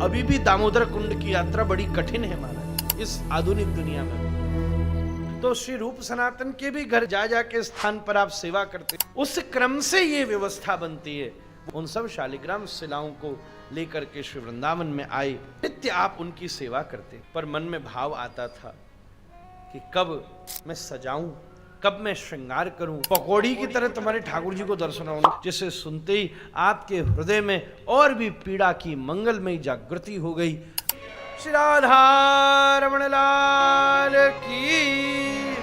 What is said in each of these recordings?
अभी भी दामोदर कुंड की यात्रा बड़ी कठिन है महाराज इस आधुनिक दुनिया में। तो श्री रूप सनातन के भी घर जा जाके स्थान पर आप सेवा करते, उस क्रम से ये व्यवस्था बनती है। उन सब शालिग्राम शिलाओं को लेकर के श्री वृंदावन में आए, नित्य आप उनकी सेवा करते, पर मन में भाव आता था कि कब मैं सजाऊं, कब मैं श्रृंगार करूं। पकौड़ी की तरह तुम्हारे ठाकुर जी को दर्शन होना, जिसे सुनते ही आपके हृदय में और भी पीड़ा की मंगलमयी जागृति हो गई। श्री राधा रमण लाल की।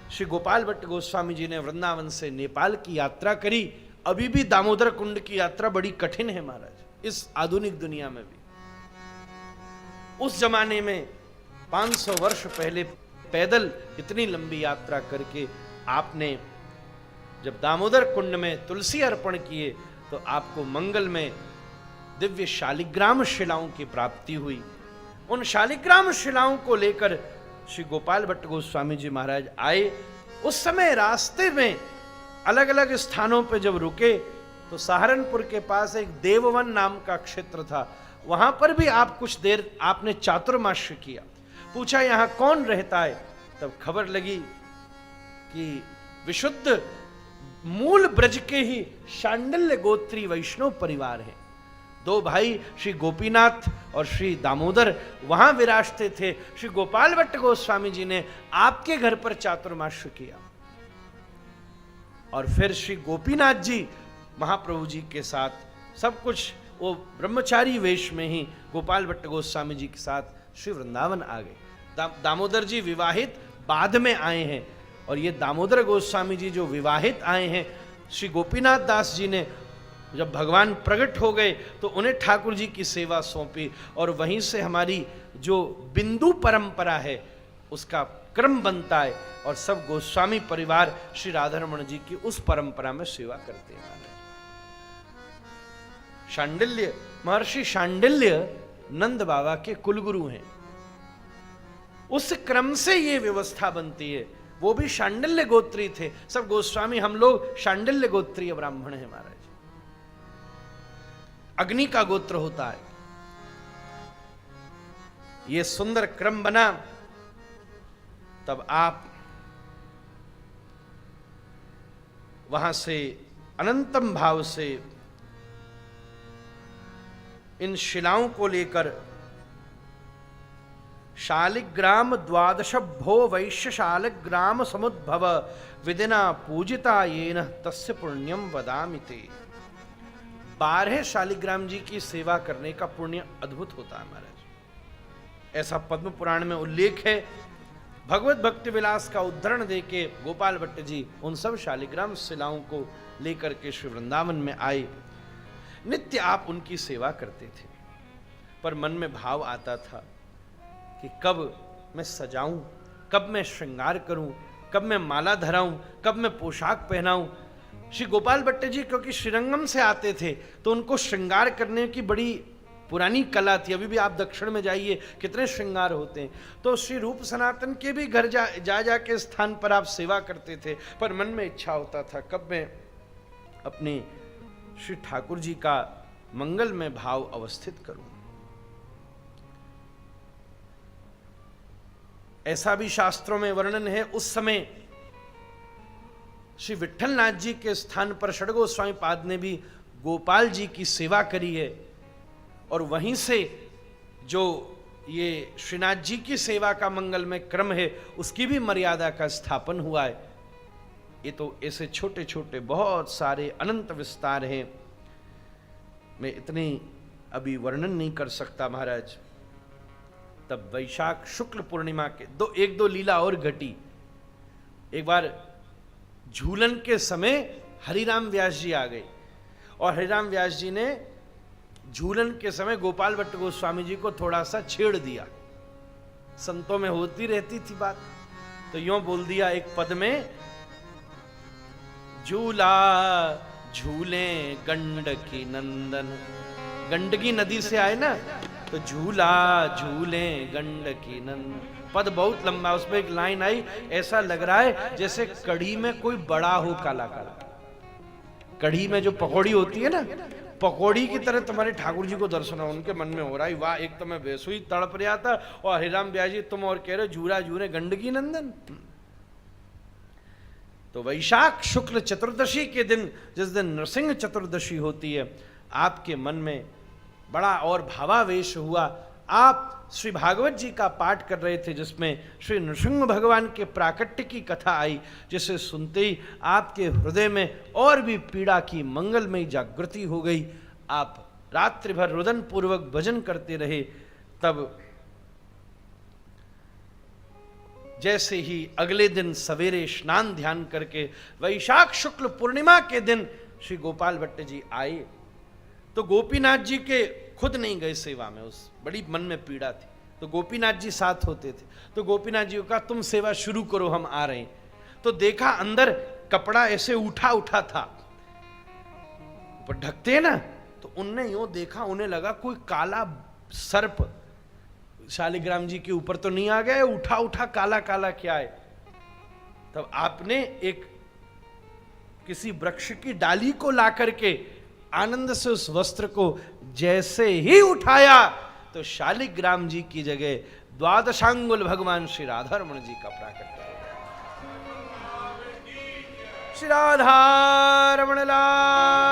श्री गोपाल भट्ट गोस्वामी जी ने वृंदावन से नेपाल की यात्रा करी। अभी भी दामोदर कुंड की यात्रा बड़ी कठिन है महाराज इस आधुनिक दुनिया में भी। उस जमाने में 500 वर्ष पहले पैदल इतनी लंबी यात्रा करके आपने जब दामोदर कुंड में तुलसी अर्पण किए तो आपको मंगल में दिव्य शालिग्राम शिलाओं की प्राप्ति हुई। उन शालिग्राम शिलाओं को लेकर श्री गोपाल भट्ट गोस्वामी जी महाराज आए। उस समय रास्ते में अलग अलग स्थानों पर जब रुके तो सहारनपुर के पास एक देववन नाम का क्षेत्र था, वहां पर भी आप कुछ देर आपने चातुर्मास्य किया। पूछा यहां कौन रहता है, तब खबर लगी कि विशुद्ध मूल ब्रज के ही शांडिल्य गोत्री वैष्णव परिवार है। दो भाई श्री गोपीनाथ और श्री दामोदर वहां विराजते थे। श्री गोपाल भट्ट गोस्वामी जी ने आपके घर पर चातुर्मास्य किया और फिर श्री गोपीनाथ जी महाप्रभु जी के साथ सब कुछ वो ब्रह्मचारी वेश में ही गोपाल भट्ट गोस्वामी जी के साथ श्री वृंदावन आ गए। दामोदर जी विवाहित बाद में आए हैं और ये दामोदर गोस्वामी जी जो विवाहित आए हैं, श्री गोपीनाथ दास जी ने जब भगवान प्रकट हो गए तो उन्हें ठाकुर जी की सेवा सौंपी और वहीं से हमारी जो बिंदु परंपरा है उसका क्रम बनता है और सब गोस्वामी परिवार श्री राधारमण जी की उस परंपरा में सेवा करते हैं। शांडिल्य महर्षि शांडिल्य नंद बाबा के कुलगुरु हैं, उस क्रम से ये व्यवस्था बनती है। वो भी शांडिल्य गोत्री थे, सब गोस्वामी हम लोग शांडिल्य गोत्रीय ब्राह्मण हैं महाराज। अग्नि का गोत्र होता है। ये सुंदर क्रम बना, तब आप वहां से अनंतम भाव से इन शिलाओं को लेकर शालिग्राम द्वादश भो वैश्य शालिग्राम समुद्भव विदिना पूजिता येन तस्य पुण्यम वदामिते। 12 शालिग्राम जी की सेवा करने का पुण्य अद्भुत होता है महाराज, ऐसा पद्म पुराण में उल्लेख है। भगवत भक्ति विलास का उद्धरण देके गोपाल भट्ट जी उन सब शालिग्राम शिलाओं को लेकर के श्री वृंदावन में आए। नित्य आप उनकी सेवा करते थे, पर मन में भाव आता था कि कब मैं सजाऊं, कब मैं श्रृंगार करूं, कब मैं माला धराऊं, कब मैं पोशाक पहनाऊं। श्री गोपाल भट्ट जी क्योंकि श्रीरंगम से आते थे तो उनको श्रृंगार करने की बड़ी पुरानी कला थी। अभी भी आप दक्षिण में जाइए कितने श्रृंगार होते हैं। तो श्री रूप सनातन के भी घर जा जाके स्थान पर आप सेवा करते थे, पर मन में इच्छा होता था कब मैं अपने श्री ठाकुर जी का मंगल में भाव अवस्थित करूं। ऐसा भी शास्त्रों में वर्णन है, उस समय श्री विट्ठलनाथ जी के स्थान पर षडगोस्वामी पाद ने भी गोपाल जी की सेवा करी है और वहीं से जो ये श्रीनाथ जी की सेवा का मंगल में क्रम है उसकी भी मर्यादा का स्थापन हुआ है। ये तो ऐसे छोटे छोटे बहुत सारे अनंत विस्तार हैं, मैं इतने अभी वर्णन नहीं कर सकता महाराज। तब वैशाख शुक्ल पूर्णिमा के एक दो लीला और घटी। एक बार झूलन के समय हरिराम व्यास जी आ गए और हरिराम व्यास जी ने झूलन के समय गोपाल भट्ट गोस्वामी जी को थोड़ा सा छेड़ दिया। संतों में होती रहती थी बात, तो यूं बोल दिया एक पद में, झूला झूले गंडकी नंदन। गंडकी नदी से आए ना, तो झूला झूले गंडकी नंदन। पद बहुत लंबा, उसमें एक लाइन आई, ऐसा लग रहा है जैसे कढ़ी में कोई बड़ा हो काला काला। कढ़ी में जो पकौड़ी होती है ना, पकौड़ी की तरह तुम्हारे ठाकुर जी को दर्शन हो, उनके मन में हो रहा है वाह, एक तो मैं वैसो ही तड़प रहा था और हरिराम ब्याह जी तुम और कह रहे हो जूरा जूरे गंडकी नंदन। तो वैशाख शुक्ल चतुर्दशी के दिन, जिस दिन नृसिंह चतुर्दशी होती है, आपके मन में बड़ा और भावावेश हुआ। आप श्री भागवत जी का पाठ कर रहे थे जिसमें श्री नृसिंह भगवान के प्राकट्य की कथा आई, जिसे सुनते ही आपके हृदय में और भी पीड़ा की मंगलमयी जागृति हो गई। आप रात्रि भर रुदन पूर्वक भजन करते रहे। तब जैसे ही अगले दिन सवेरे स्नान ध्यान करके वैशाख शुक्ल पूर्णिमा के दिन श्री गोपाल भट्ट जी आए, तो गोपीनाथ जी के खुद नहीं गए सेवा में, उस बड़ी मन में पीड़ा थी, तो गोपीनाथ जी साथ होते थे। तो गोपीनाथ जी को कहा तुम सेवा शुरू करो, हम आ रहे हैं। तो देखा अंदर कपड़ा ऐसे उठा उठा था, ऊपर ढकते ना, तो उनने यूं देखा, उन्हें लगा कोई काला सर्प शालिग्राम जी के ऊपर तो नहीं आ गया, उठा उठा काला काला क्या है। तब आपने एक किसी वृक्ष की डाली को ला करके आनंद से उस वस्त्र को जैसे ही उठाया, तो शालिग्राम जी की जगह द्वादशांगुल भगवान श्री राधा रमण जी का प्राकट्य हो गया। श्री राधा रमण लाल